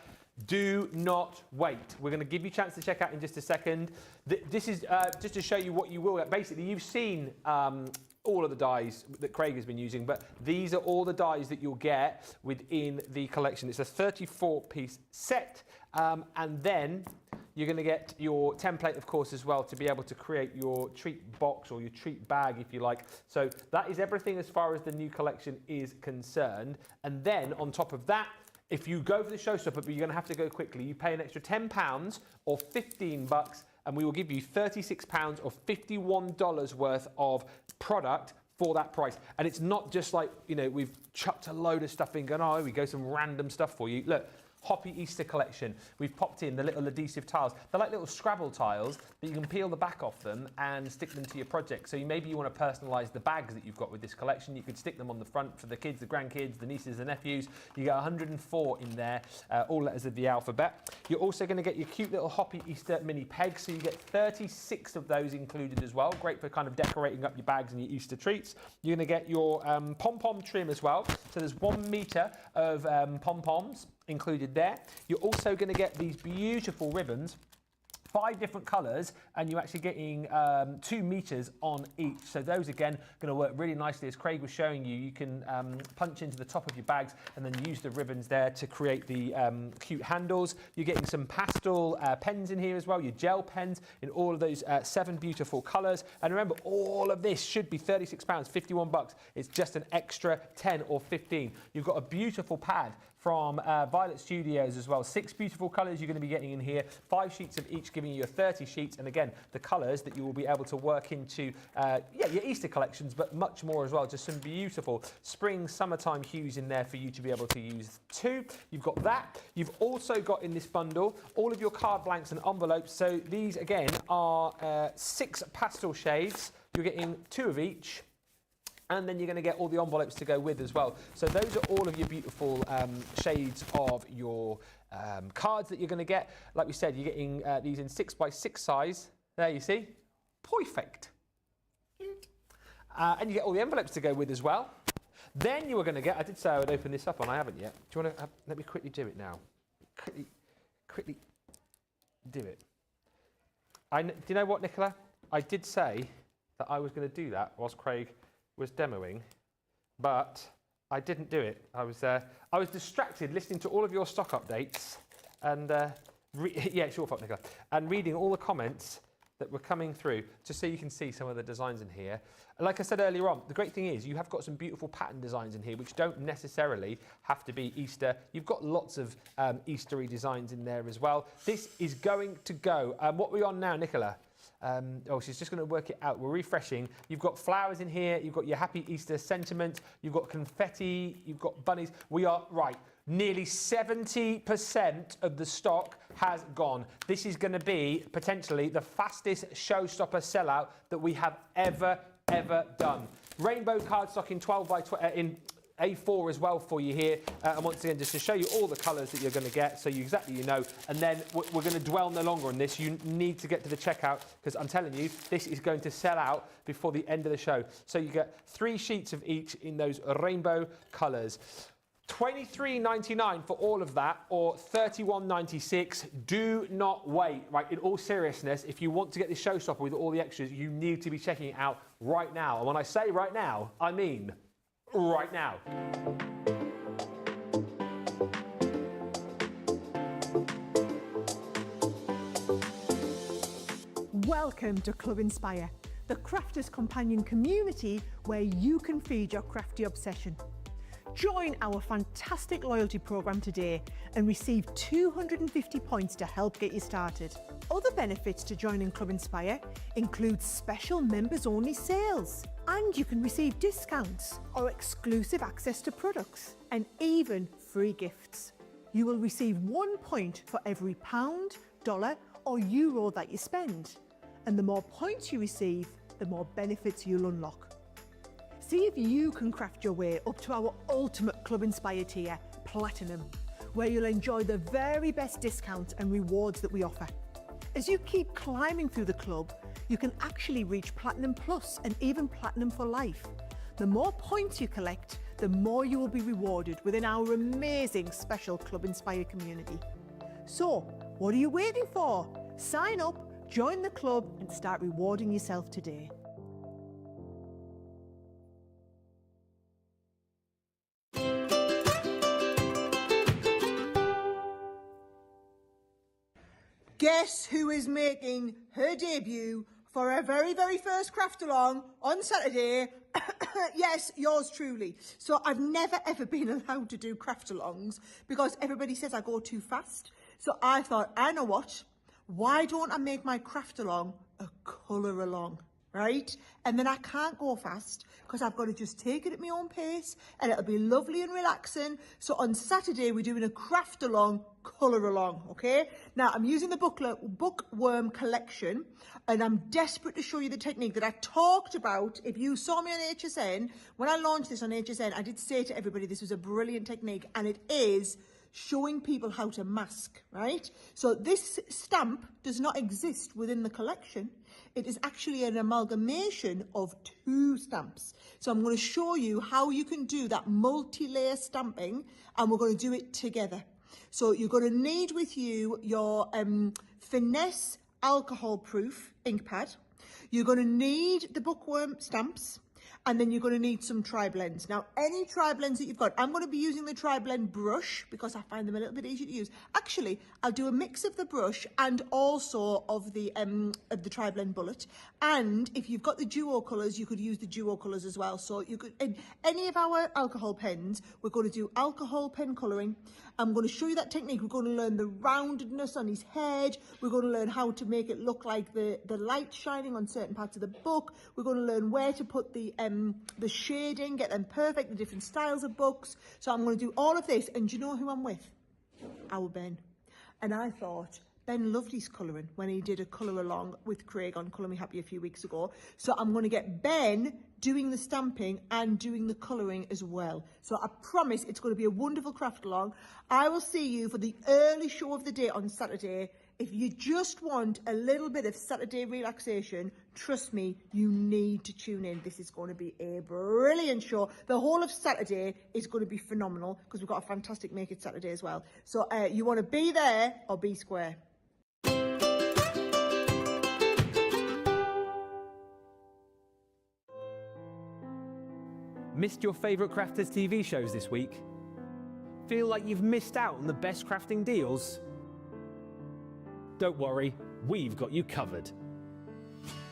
Do not wait. We're going to give you a chance to check out in just a second. This is just to show you what you will get. Basically, you've seen all of the dies that Craig has been using, but these are all the dies that you'll get within the collection. It's a 34-piece set, and then you're going to get your template, of course, as well, to be able to create your treat box or your treat bag, if you like. So that is everything as far as the new collection is concerned. And then on top of that, if you go for the Showstopper, but you're going to have to go quickly, you pay an extra £10 or $15, and we will give you £36 or $51 worth of product for that price. And it's not just like, you know, we've chucked a load of stuff in, going, oh, here we go, some random stuff for you. Look. Hoppy Easter collection. We've popped in the little adhesive tiles. They're like little Scrabble tiles, but you can peel the back off them and stick them to your project. So maybe you want to personalise the bags that you've got with this collection. You could stick them on the front for the kids, the grandkids, the nieces, the nephews. You get 104 in there, all letters of the alphabet. You're also going to get your cute little Hoppy Easter mini pegs. So you get 36 of those included as well. Great for kind of decorating up your bags and your Easter treats. You're going to get your pom-pom trim as well. So there's 1 metre of pom-poms included there. You're also going to get these beautiful ribbons, 5 different colours, and you're actually getting 2 meters on each. So those, again, going to work really nicely. As Craig was showing you, you can punch into the top of your bags and then use the ribbons there to create the cute handles. You're getting some pastel pens in here as well, your gel pens in all of those 7 beautiful colours. And remember, all of this should be £36, $51. It's just an extra 10 or 15. You've got a beautiful pad from Violet Studios as well. 6 beautiful colours you're going to be getting in here. 5 sheets of each, giving you 30 sheets. And again, the colours that you will be able to work into, your Easter collections, but much more as well. Just some beautiful spring, summertime hues in there for you to be able to use too. You've got that. You've also got in this bundle all of your card blanks and envelopes. So these, again, are 6 pastel shades. You're getting 2 of each. And then you're going to get all the envelopes to go with as well. So those are all of your beautiful shades of your cards that you're going to get. Like we said, you're getting these in 6x6 size. There you see. Perfect. And you get all the envelopes to go with as well. Then you are going to get, I did say I would open this up, and I haven't yet. Do you want to, let me quickly do it now. Quickly do it. Do you know what, Nicola? I did say that I was going to do that whilst Craig was demoing, but I didn't do it. I was distracted listening to all of your stock updates and yeah, it's your fault, Nicola, and reading all the comments that were coming through, just so you can see some of the designs in here. Like I said earlier on, the great thing is you have got some beautiful pattern designs in here which don't necessarily have to be Easter. You've got lots of Eastery designs in there as well. This is going to go. What are we on now, Nicola? Oh, she's just going to work it out. We're refreshing. You've got flowers in here. You've got your Happy Easter sentiment. You've got confetti. You've got bunnies. We are, right, nearly 70% of the stock has gone. This is going to be potentially the fastest Showstopper sellout that we have ever done. Rainbow cardstock in 12 by 12, in A4 as well for you here, and once again just to show you all the colours that you're going to get so you know, and then we're going to dwell no longer on this. You need to get to the checkout because I'm telling you this is going to sell out before the end of the show. So you get 3 sheets of each in those rainbow colours. $23.99 for all of that, or $31.96. Do not wait. Right, in all seriousness, if you want to get this Showstopper with all the extras, you need to be checking it out right now. And when I say right now, I mean right now. Welcome to Club Inspire, the crafters' companion community where you can feed your crafty obsession. Join our fantastic loyalty program today and receive 250 points to help get you started. Other benefits to joining Club Inspire include special members-only sales, and you can receive discounts or exclusive access to products, and even free gifts. You will receive 1 point for every pound, dollar or euro that you spend. And the more points you receive, the more benefits you'll unlock. See if you can craft your way up to our ultimate Club Inspire tier, Platinum, where you'll enjoy the very best discounts and rewards that we offer. As you keep climbing through the club, you can actually reach Platinum Plus and even Platinum for life. The more points you collect, the more you will be rewarded within our amazing special Club Inspire community. So, what are you waiting for? Sign up, join the club and start rewarding yourself today. Guess who is making her debut for her very, very first craft along on Saturday? Yes, yours truly. So I've never ever been allowed to do craft alongs because everybody says I go too fast. So I thought, I know what? Why don't I make my craft along a colour along, right? And then I can't go fast because I've got to just take it at my own pace and it'll be lovely and relaxing. So on Saturday, we're doing a craft along, colour along, okay? Now, I'm using the Bookworm collection and I'm desperate to show you the technique that I talked about. If you saw me on HSN, when I launched this on HSN, I did say to everybody this was a brilliant technique, and it is showing people how to mask, right? So this stamp does not exist within the collection. It is actually an amalgamation of 2 stamps. So I'm going to show you how you can do that multi-layer stamping, and we're going to do it together. So you're going to need with you your Finesse alcohol-proof ink pad. You're going to need the Bookworm stamps. And then you're going to need some tri-blends. Now, any tri-blends that you've got, I'm going to be using the tri-blend brush because I find them a little bit easier to use. Actually, I'll do a mix of the brush and also of the tri-blend bullet. And if you've got the duo colours, you could use the duo colours as well. So you could, in any of our alcohol pens, we're going to do alcohol pen colouring. I'm going to show you that technique. We're going to learn the roundedness on his head. We're going to learn how to make it look like the light shining on certain parts of the book. We're going to learn where to put the shading, get them perfect, the different styles of books. So I'm going to do all of this. And do you know who I'm with? Our Ben. And I thought, Ben loved his colouring when he did a colour along with Craig on Colour Me Happy a few weeks ago. So I'm going to get Ben doing the stamping and doing the colouring as well. So I promise it's going to be a wonderful craft along. I will see you for the early show of the day on Saturday. If you just want a little bit of Saturday relaxation, trust me, you need to tune in. This is going to be a brilliant show. The whole of Saturday is going to be phenomenal because we've got a fantastic Make It Saturday as well. So you want to be there or be square. Missed your favourite Crafters TV shows this week? Feel like you've missed out on the best crafting deals? Don't worry, we've got you covered.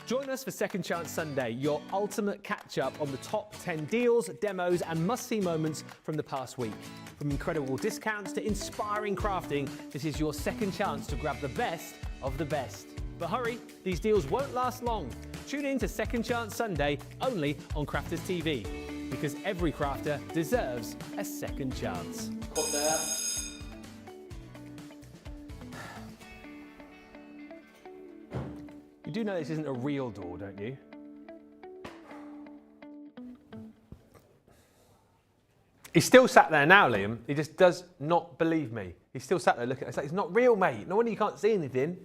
Join us for Second Chance Sunday, your ultimate catch-up on the top 10 deals, demos and must-see moments from the past week. From incredible discounts to inspiring crafting, this is your second chance to grab the best of the best. But hurry, these deals won't last long. Tune in to Second Chance Sunday only on Crafters TV, because every crafter deserves a second chance. Put there. You do know this isn't a real door, don't you? He's still sat there now, Liam. He just does not believe me. He's still sat there looking. It's like, it's not real, mate. No wonder you can't see anything.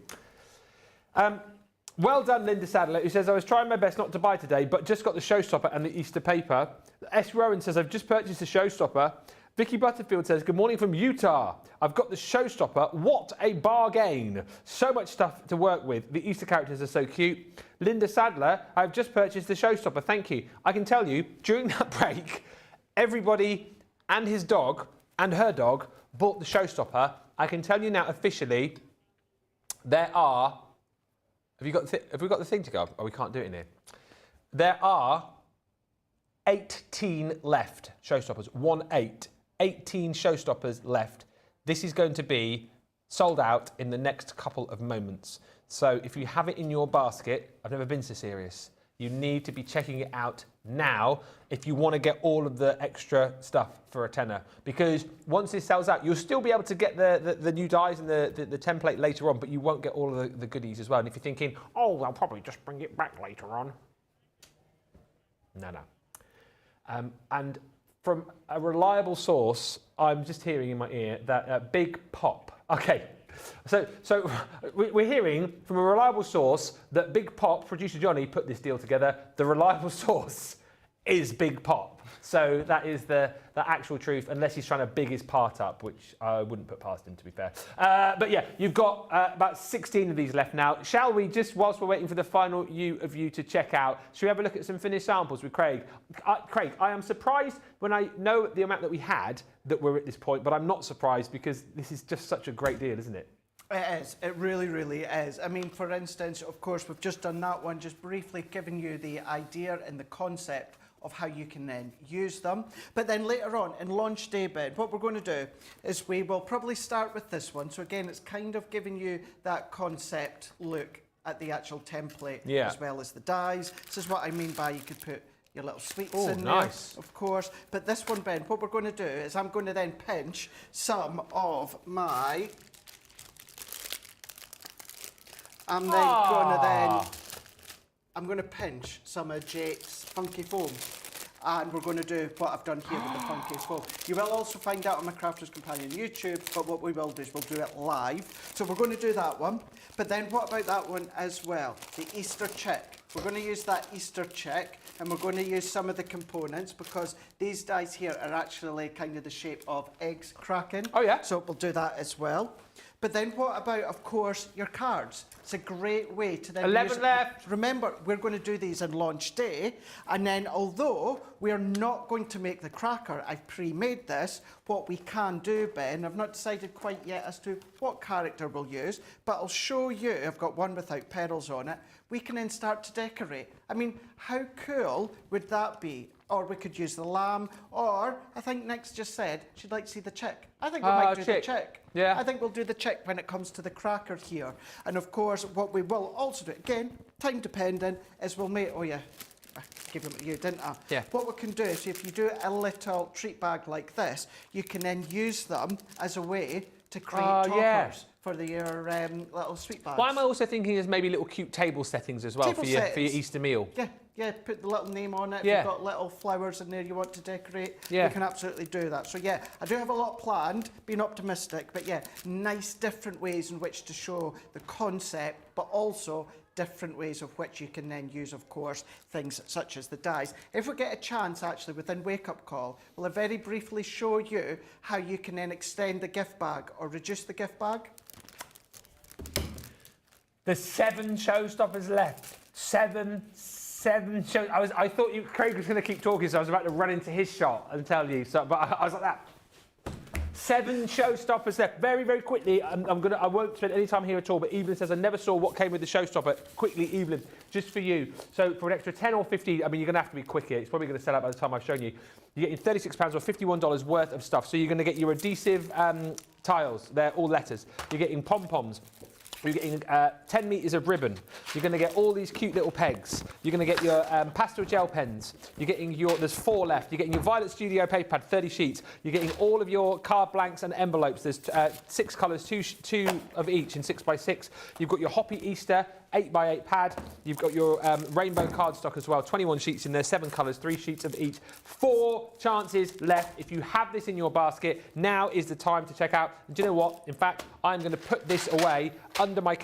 Well done, Linda Sadler, who says, I was trying my best not to buy today, but just got the Showstopper and the Easter paper. S. Rowan says, I've just purchased the Showstopper. Vicky Butterfield says, good morning from Utah. I've got the Showstopper. What a bargain. So much stuff to work with. The Easter characters are so cute. Linda Sadler, I've just purchased the Showstopper. Thank you. I can tell you, during that break, everybody and his dog and her dog bought the Showstopper. I can tell you now officially, there are... Have we got the thing to go? Oh, we can't do it in here. There are 18 left, Showstoppers. 18 Showstoppers left. This is going to be sold out in the next couple of moments. So if you have it in your basket, I've never been so serious. You need to be checking it out now if you want to get all of the extra stuff for a tenner. Because once this sells out, you'll still be able to get the new dies and the template later on, but you won't get all of the goodies as well. And if you're thinking, oh, I'll probably just bring it back later on. No. And from a reliable source, I'm just hearing in my ear that Big Pop. Okay, so we're hearing from a reliable source that Big Pop, producer Johnny, put this deal together. The reliable source is Big Pop. So that is the actual truth, unless he's trying to big his part up, which I wouldn't put past him, to be fair. But yeah, you've got about 16 of these left now. Shall we, just whilst we're waiting for the final of you to check out, should we have a look at some finished samples with Craig? Craig, I am surprised when I know the amount that we had that we're at this point, but I'm not surprised because this is just such a great deal, isn't it? It is. It really, really is. I mean, for instance, of course, we've just done that one, just briefly giving you the idea and the concept of how you can then use them. But then later on in launch day bid, what we're going to do is we will probably start with this one. So again, it's kind of giving you that concept look at the actual template as well as the dies. This is what I mean by you could put your little sweets in there, of course. But this one, Ben, what we're going to do is I'm going to then pinch some of my... I'm going to pinch some of Jake's Funky Foam. And we're going to do what I've done here with the Funky Foam. You will also find out on my Crafters Companion YouTube, but what we will do is we'll do it live. So we're going to do that one. But then what about that one as well? The Easter chick. We're going to use that Easter chick, and we're going to use some of the components because these dies here are actually kind of the shape of eggs cracking. Oh yeah. So we'll do that as well. But then what about, of course, your cards? It's a great way to then 11 left. Remember, we're going to do these on launch day. And then although we are not going to make the cracker, I've pre-made this, what we can do, Ben, I've not decided quite yet as to what character we'll use, but I'll show you, I've got one without petals on it, we can then start to decorate. I mean, how cool would that be? Or we could use the lamb, or I think Nick's just said she'd like to see the chick. I think we might do the chick. Yeah. I think we'll do the chick when it comes to the cracker here. And of course, what we will also do, again, time dependent, is we'll make, oh yeah, I gave them to you, didn't I? Yeah. What we can do is if you do a little treat bag like this, you can then use them as a way to create toppers for your little sweet bags. Why am I also thinking there's maybe little cute table settings as well for your Easter meal? Yeah, put the little name on it. If you've got little flowers in there you want to decorate, you can absolutely do that. So yeah, I do have a lot planned, being optimistic, but yeah, nice different ways in which to show the concept, but also different ways of which you can then use, of course, things such as the dies. If we get a chance, actually, within Wake Up Call, will I very briefly show you how you can then extend the gift bag or reduce the gift bag? There's 7 Showstoppers left. Seven shows. I thought Craig was going to keep talking, so I was about to run into his shot and tell you. So, but I was like that. 7 Showstoppers left. Very, very quickly. I won't spend any time here at all. But Evelyn says I never saw what came with the Showstopper. Quickly, Evelyn, just for you. So for an extra 10 or 15, I mean, you're going to have to be quick here. It's probably going to sell out by the time I've shown you. You're getting £36 or $51 worth of stuff. So you're going to get your adhesive tiles. They're all letters. You're getting pom-poms. You're getting 10 metres of ribbon. You're going to get all these cute little pegs. You're going to get your pastel gel pens. You're getting there's 4 left. You're getting your Violet Studio paper pad, 30 sheets. You're getting all of your card blanks and envelopes. There's 6 colours, two of each in 6x6. You've got your Hoppy Easter 8x8 pad. You've got your rainbow cardstock as well. 21 sheets in there, 7 colours, 3 sheets of each. 4 chances left. If you have this in your basket, now is the time to check out. And do you know what? In fact, I'm going to put this away under my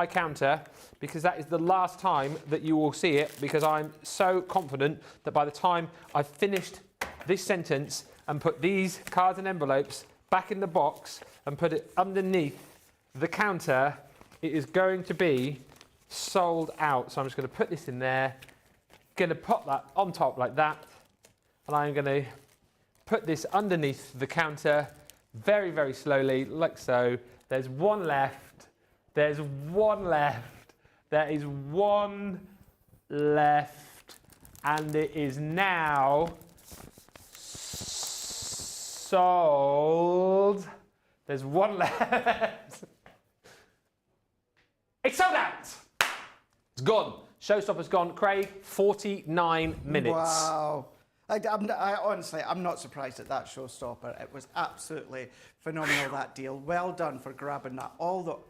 counter because that is the last time that you will see it, because I'm so confident that by the time I've finished this sentence and put these cards and envelopes back in the box and put it underneath the counter, it is going to be sold out. So I'm just going to put this in there, going to pop that on top like that, and I'm going to put this underneath the counter very, very slowly, like so. There's one left. There's one left. There is one left. And it is now sold. There's one left. It's sold out. It's gone. Showstopper's gone. Craig, 49 minutes. Wow. Honestly, I'm not surprised at that Showstopper. It was absolutely phenomenal, that deal. Well done for grabbing that,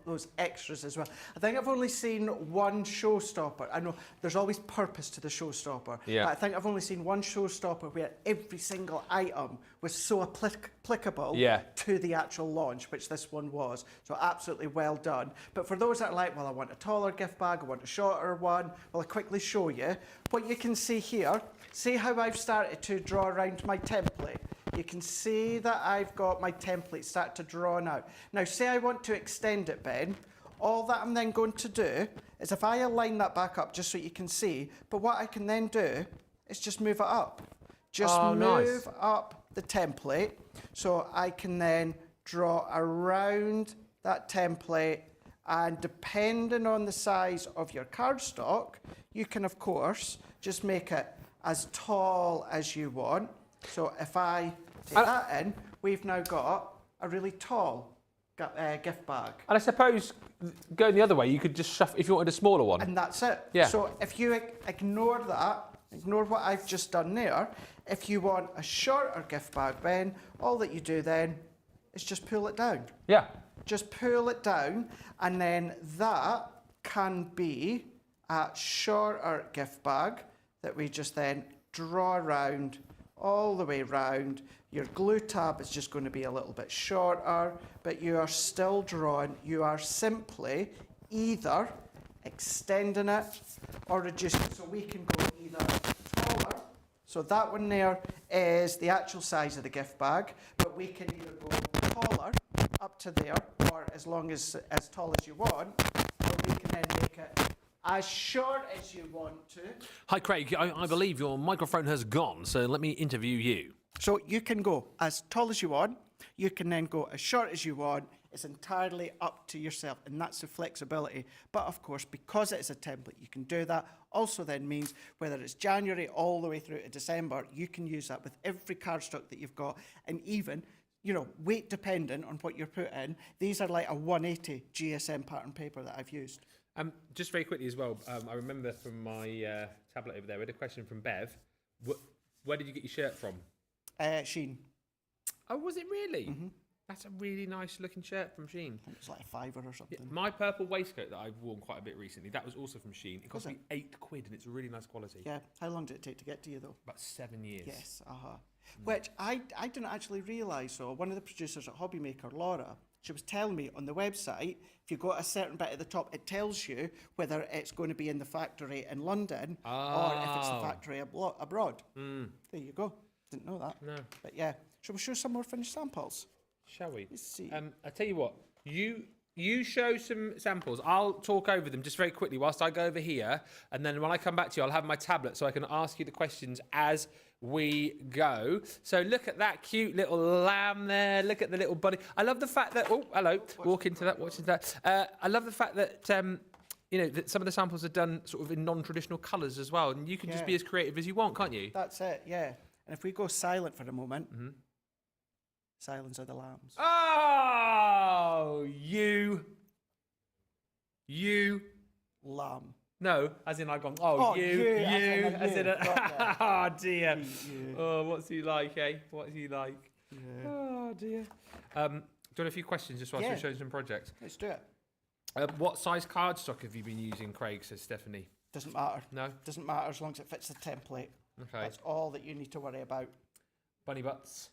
those extras as well. I think I've only seen one Showstopper. I know there's always purpose to the Showstopper, yeah. But I think I've only seen one Showstopper where every single item was so applicable to the actual launch, which this one was. So absolutely well done. But for those that are like, well, I want a taller gift bag, I want a shorter one, well, I'll quickly show you. What you can see here, see how I've started to draw around my template. You can see that I've got my template start to draw out. Now, say I want to extend it, Ben. All that I'm then going to do is if I align that back up just so you can see, but what I can then do is just move it up. Just move up the template so I can then draw around that template, and depending on the size of your cardstock, you can, of course, just make it as tall as you want. So if I take that in, we've now got a really tall gift bag. And I suppose going the other way, you could just shuffle if you wanted a smaller one. And that's it. Yeah. So if you ignore that, ignore what I've just done there, if you want a shorter gift bag, Ben, all that you do then is just pull it down. Yeah. Just pull it down, and then that can be a shorter gift bag that we just then draw around all the way round. Your glue tab is just going to be a little bit shorter, but you are still drawing. You are simply either extending it or reducing it. So we can go either taller. So that one there is the actual size of the gift bag, but we can either go taller up to there, or as tall as you want, or we can then make it as short as you want to. Hi, Craig. I believe your microphone has gone, so let me interview you. So you can go as tall as you want. You can then go as short as you want. It's entirely up to yourself, and that's the flexibility. But of course, because it is a template, you can do that. Also then means whether it's January all the way through to December, you can use that with every cardstock that you've got, and even, you know, weight dependent on what you're putting. These are like a 180 GSM pattern paper that I've used. Just very quickly as well, I remember from my tablet over there, we had a question from Bev. Where did you get your shirt from? Sheen. Oh, was it really? Mm-hmm. That's a really nice looking shirt from Sheen. I think it's like a £5 or something. Yeah, my purple waistcoat that I've worn quite a bit recently, that was also from Sheen. It cost me £8 and it's really nice quality. Yeah. How long did it take to get to you though? About 7 years. Yes. Which I didn't actually realise. So one of the producers at Hobbymaker, Laura, she was telling me on the website, if you go a certain bit at the top, it tells you whether it's going to be in the factory in London or if it's the factory abroad. There you go. Didn't know that. No. But yeah, shall we show some more finished samples? Shall we? Let's see. I tell you what, you show some samples. I'll talk over them just very quickly whilst I go over here, and then when I come back to you, I'll have my tablet so I can ask you the questions as we go. So look at that cute little lamb there. Look at the little body. I love the fact that. Oh, hello. Walk into that. Watch into that. I love the fact that. You know, that some of the samples are done sort of in non-traditional colours as well, and you can just be as creative as you want, can't you? That's it. Yeah. And if we go silent for a moment. Silence of the lambs. Oh, you Lamb. No, as in I've gone. Oh, you. As in Oh dear. Oh, what's he like, eh? What's he like? Yeah. Oh dear. Do you want a few questions just whilst we're showing some projects? Let's do it. What size cardstock have you been using, Craig? Says Stephanie. Doesn't matter. No. Doesn't matter as long as it fits the template. Okay. That's all that you need to worry about. Bunny butts.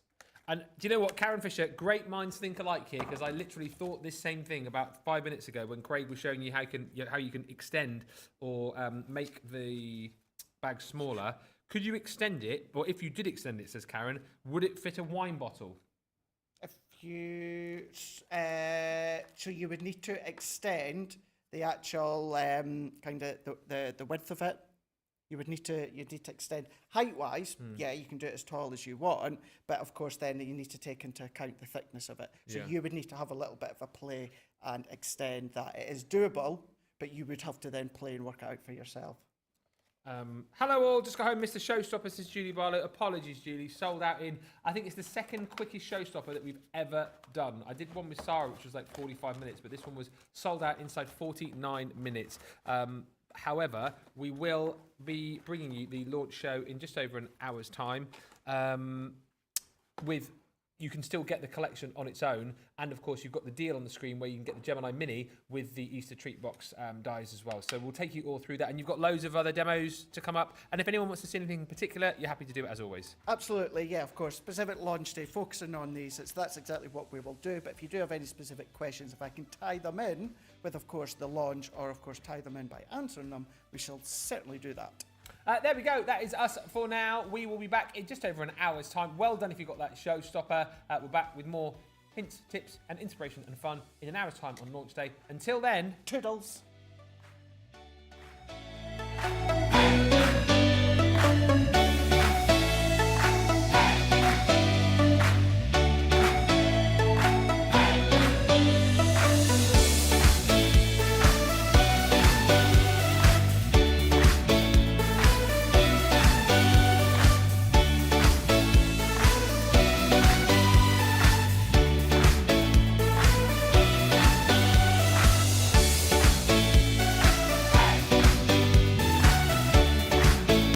And do you know what, Karen Fisher, great minds think alike here, because I literally thought this same thing about 5 minutes ago when Craig was showing you how you can extend or make the bag smaller. Could you extend it? Or if you did extend it, says Karen, would it fit a wine bottle? If you, so you would need to extend the actual kind of the width of it. You need to extend height-wise. Yeah, you can do it as tall as you want, but of course then you need to take into account the thickness of it. So you would need to have a little bit of a play and extend that. It is doable, but you would have to then play and work it out for yourself. Hello all, just got home, Mr. Showstopper, says Julie Barlow. Apologies, Julie. Sold out in, I think it's the second quickest Showstopper that we've ever done. I did one with Sarah, which was like 45 minutes, but this one was sold out inside 49 minutes. However, we will be bringing you the launch show in just over an hour's time. You can still get the collection on its own, and of course you've got the deal on the screen where you can get the Gemini Mini with the Easter treat box dies as well. So we'll take you all through that, and you've got loads of other demos to come up. And if anyone wants to see anything in particular, you're happy to do it as always. Absolutely, yeah, of course. Specific launch day, focusing on these, that's exactly what we will do. But if you do have any specific questions, if I can tie them in with, of course, the launch, or of course tie them in by answering them, we shall certainly do that. There we go. That is us for now. We will be back in just over an hour's time. Well done if you got that Showstopper. We're back with more hints, tips, and inspiration and fun in an hour's time on launch day. Until then, Toodles.